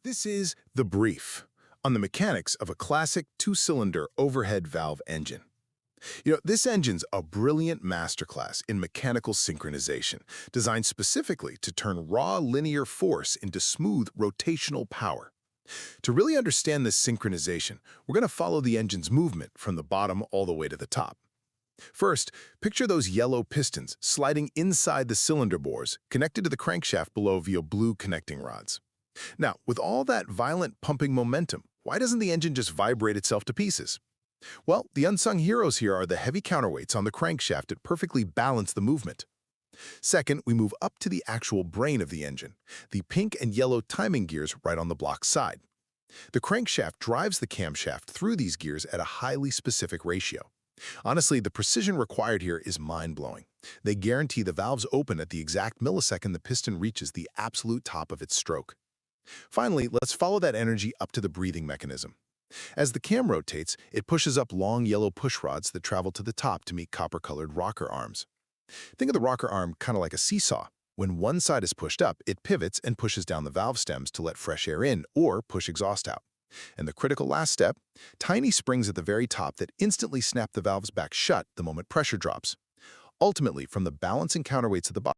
This is the brief on the mechanics of a classic two-cylinder overhead valve engine. This engine's a brilliant masterclass in mechanical synchronization, designed specifically to turn raw linear force into smooth rotational power. To really understand this synchronization, we're going to follow the engine's movement from the bottom all the way to the top. First, picture those yellow pistons sliding inside the cylinder bores connected to the crankshaft below via blue connecting rods. Now, with all that violent pumping momentum, why doesn't the engine just vibrate itself to pieces? Well, the unsung heroes here are the heavy counterweights on the crankshaft that perfectly balance the movement. Second, we move up to the actual brain of the engine, the pink and yellow timing gears right on the block side. The crankshaft drives the camshaft through these gears at a highly specific ratio. Honestly, the precision required here is mind-blowing. They guarantee the valves open at the exact millisecond the piston reaches the absolute top of its stroke. Finally, let's follow that energy up to the breathing mechanism. As the cam rotates, it pushes up long yellow push rods that travel to the top to meet copper-colored rocker arms. Think of the rocker arm kind of like a seesaw. When one side is pushed up, it pivots and pushes down the valve stems to let fresh air in or push exhaust out. And the critical last step, tiny springs at the very top that instantly snap the valves back shut the moment pressure drops. Ultimately, from the balancing counterweights at the bottom,